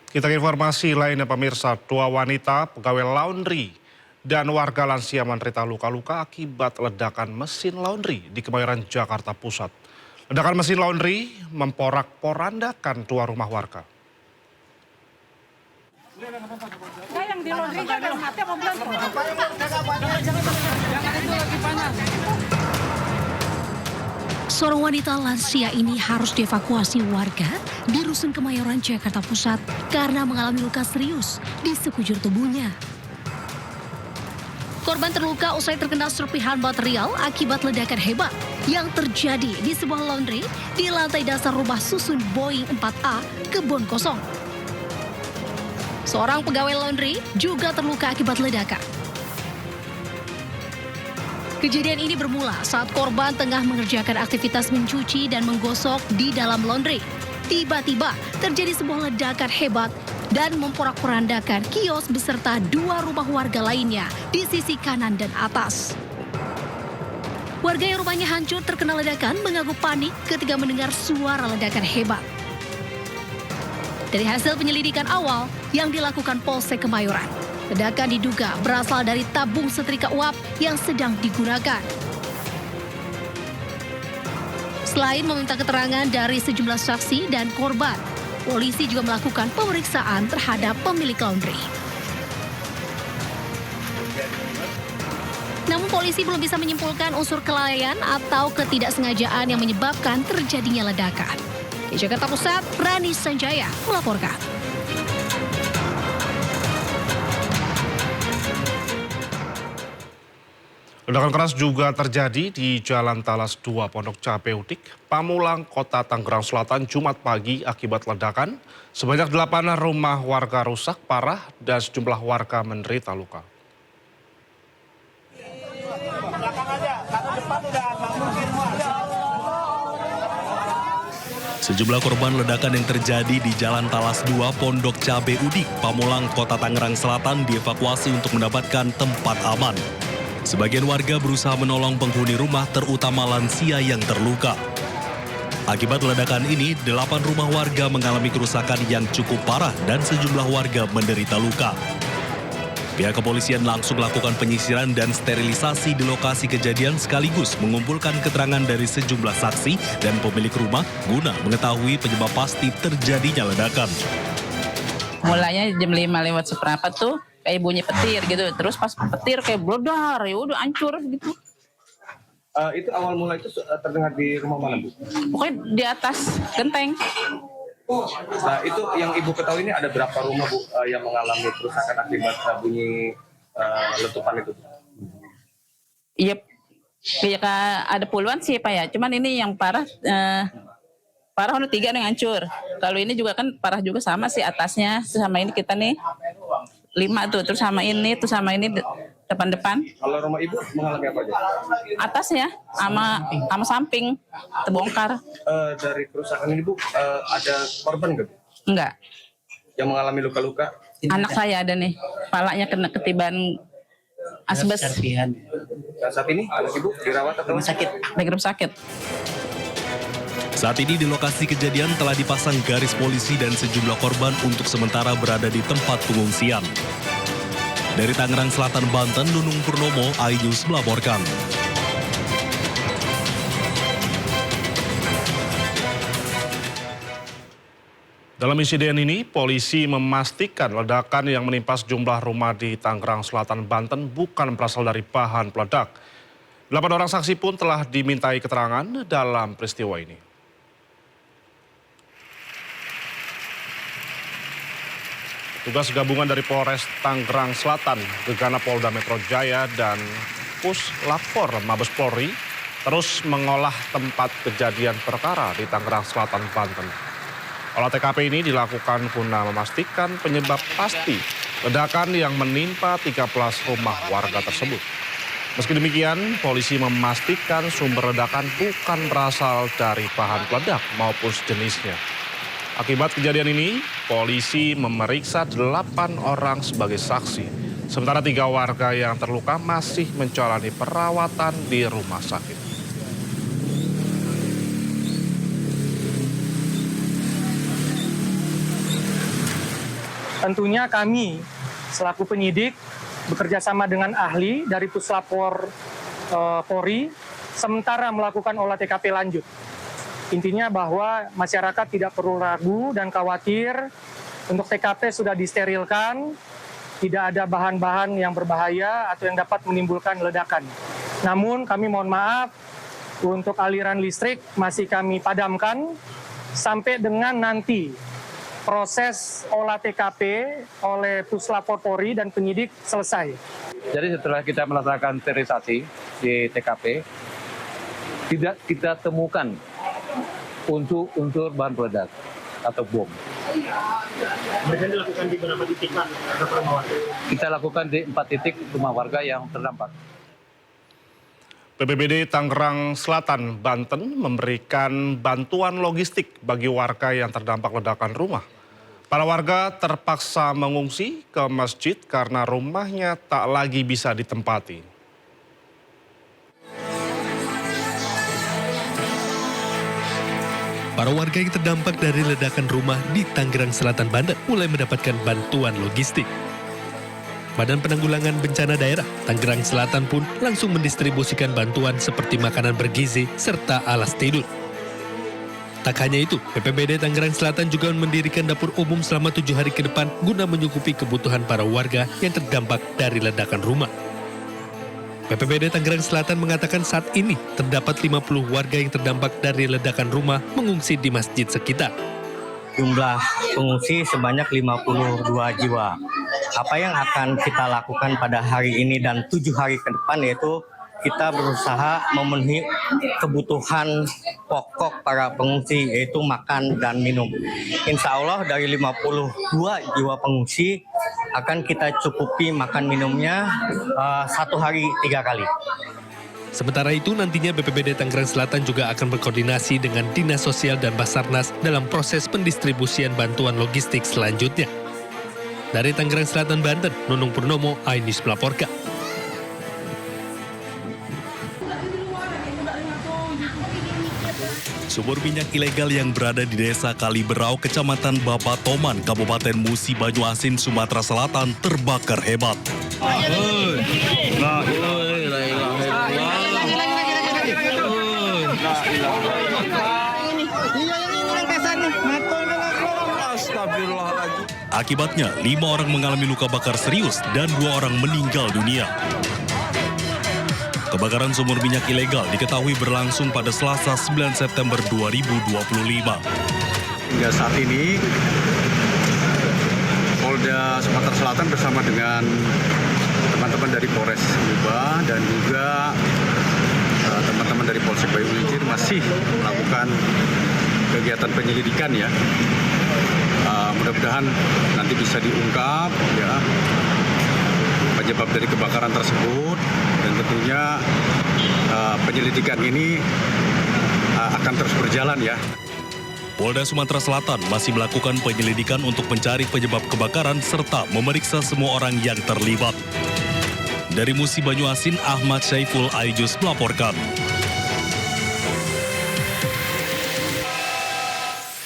Kita ke informasi lainnya pemirsa, dua wanita pegawai laundry dan warga lansia menderita luka-luka akibat ledakan mesin laundry di Kemayoran, Jakarta Pusat. Ledakan mesin laundry memporak-porandakan dua rumah warga. Yang di laundry jangan mati apa belum? Jangan itu lagi panas. Seorang wanita lansia ini harus dievakuasi warga di Rusun Kemayoran, Jakarta Pusat karena mengalami luka serius di sekujur tubuhnya. Korban terluka usai terkena serpihan material akibat ledakan hebat yang terjadi di sebuah laundry di lantai dasar rumah susun Boeing 4A Kebon Kosong. Seorang pegawai laundry juga terluka akibat ledakan. Kejadian ini bermula saat korban tengah mengerjakan aktivitas mencuci dan menggosok di dalam laundry. Tiba-tiba terjadi sebuah ledakan hebat dan memporak-porandakan kios beserta dua rumah warga lainnya di sisi kanan dan atas. Warga yang rumahnya hancur terkena ledakan mengaku panik ketika mendengar suara ledakan hebat. Dari hasil penyelidikan awal yang dilakukan Polsek Kemayoran, ledakan diduga berasal dari tabung setrika uap yang sedang digunakan. Selain meminta keterangan dari sejumlah saksi dan korban, polisi juga melakukan pemeriksaan terhadap pemilik laundry. Namun polisi belum bisa menyimpulkan unsur kelalaian atau ketidaksengajaan yang menyebabkan terjadinya ledakan. Di Jakarta Pusat, Rani Sanjaya melaporkan. Ledakan keras juga terjadi di Jalan Talas 2 Pondok Cabe Udik, Pamulang, Kota Tangerang Selatan, Jumat pagi akibat ledakan. Sebanyak 8 rumah warga rusak parah dan sejumlah warga menderita luka. Sejumlah korban ledakan yang terjadi di Jalan Talas 2 Pondok Cabe Udik, Pamulang, Kota Tangerang Selatan dievakuasi untuk mendapatkan tempat aman. Sebagian warga berusaha menolong penghuni rumah terutama lansia yang terluka. Akibat ledakan ini, 8 rumah warga mengalami kerusakan yang cukup parah dan sejumlah warga menderita luka. Pihak kepolisian langsung melakukan penyisiran dan sterilisasi di lokasi kejadian sekaligus mengumpulkan keterangan dari sejumlah saksi dan pemilik rumah guna mengetahui penyebab pasti terjadinya ledakan. Mulanya jam 5 lewat seperempat tuh kayak bunyi petir gitu, terus pas petir kayak blodar, ya udah hancur gitu. Itu awal mula itu terdengar di rumah mana, Bu? Pokoknya di atas genteng. Nah, itu yang Ibu ketahui ini ada berapa rumah, Bu, yang mengalami kerusakan akibat bunyi letupan itu? Iya, kayak ada puluhan sih Pak ya, cuman ini yang parah, parah udah 3 yang hancur. Kalau ini juga kan parah juga sama sih atasnya, sama ini kita nih 5 tuh, terus sama ini depan-depan. Kalau rumah Ibu mengalami apa aja? Atasnya sama samping terbongkar. Dari kerusakan ini, Bu, ada korban nggak, Bu? Enggak. Yang mengalami luka-luka? Anak saya ada nih, palanya kena ketiban asbes. Dan saat ini anak Ibu dirawat atau sakit? Lagi rumah sakit. Saat ini di lokasi kejadian telah dipasang garis polisi dan sejumlah korban untuk sementara berada di tempat pengungsian. Dari Tangerang Selatan, Banten, Nunung Purnomo, iNews melaporkan. Dalam insiden ini, polisi memastikan ledakan yang menimpa sejumlah rumah di Tangerang Selatan, Banten bukan berasal dari bahan peledak. 8 orang saksi pun telah dimintai keterangan dalam peristiwa ini. Tugas gabungan dari Polres Tangerang Selatan, Gegana Polda Metro Jaya, dan Puslapfor Mabes Polri terus mengolah tempat kejadian perkara di Tangerang Selatan, Banten. Olah TKP ini dilakukan guna memastikan penyebab pasti ledakan yang menimpa 13 rumah warga tersebut. Meski demikian, polisi memastikan sumber ledakan bukan berasal dari bahan peledak maupun sejenisnya. Akibat kejadian ini, polisi memeriksa 8 orang sebagai saksi. Sementara 3 warga yang terluka masih menjalani perawatan di rumah sakit. Tentunya kami selaku penyidik bekerja sama dengan ahli dari Puslapor Polri sementara melakukan olah TKP lanjut. Intinya bahwa masyarakat tidak perlu ragu dan khawatir, untuk TKP sudah disterilkan, tidak ada bahan-bahan yang berbahaya atau yang dapat menimbulkan ledakan. Namun kami mohon maaf, untuk aliran listrik masih kami padamkan sampai dengan nanti proses olah TKP oleh Puslapor Polri dan penyidik selesai. Jadi setelah kita melaksanakan sterilisasi di TKP, tidak kita temukan unsur bahan peledak atau bom. Kemudian dilakukan di beberapa titik, Pak? Kita lakukan di 4 titik rumah warga yang terdampak. BPBD Tangerang Selatan, Banten memberikan bantuan logistik bagi warga yang terdampak ledakan rumah. Para warga terpaksa mengungsi ke masjid karena rumahnya tak lagi bisa ditempati. Para warga yang terdampak dari ledakan rumah di Tangerang Selatan, Banten mulai mendapatkan bantuan logistik. Badan Penanggulangan Bencana Daerah Tangerang Selatan pun langsung mendistribusikan bantuan seperti makanan bergizi serta alas tidur. Tak hanya itu, BPBD Tangerang Selatan juga mendirikan dapur umum selama 7 hari ke depan guna menyukupi kebutuhan para warga yang terdampak dari ledakan rumah. BPBD Tangerang Selatan mengatakan saat ini terdapat 50 warga yang terdampak dari ledakan rumah mengungsi di masjid sekitar. Jumlah pengungsi sebanyak 52 jiwa. Apa yang akan kita lakukan pada hari ini dan 7 hari ke depan yaitu kita berusaha memenuhi kebutuhan pokok para pengungsi yaitu makan dan minum. Insya Allah dari 52 jiwa pengungsi akan kita cukupi makan minumnya 1 hari 3 kali. Sementara itu nantinya BPBD Tangerang Selatan juga akan berkoordinasi dengan Dinas Sosial dan Basarnas dalam proses pendistribusian bantuan logistik selanjutnya. Dari Tangerang Selatan, Banten, Nunung Purnomo, iNews melaporkan. Sumur minyak ilegal yang berada di Desa Kaliberau, Kecamatan Bapatoman, Kabupaten Musi Banyuasin, Sumatera Selatan terbakar hebat. Akibatnya, 5 orang mengalami luka bakar serius dan 2 orang meninggal dunia. Kebakaran sumur minyak ilegal diketahui berlangsung pada Selasa 9 September 2025. Hingga saat ini, Polda Sumatera Selatan bersama dengan teman-teman dari Polres Muba dan juga teman-teman dari Polsek Bayu Lincir masih melakukan kegiatan penyelidikan ya. Mudah-mudahan nanti bisa diungkap ya penyebab dari kebakaran tersebut dan tentunya penyelidikan ini akan terus berjalan ya. Polda Sumatera Selatan masih melakukan penyelidikan untuk mencari penyebab kebakaran serta memeriksa semua orang yang terlibat. Dari Musi Banyuasin, Ahmad Syaiful iNews melaporkan.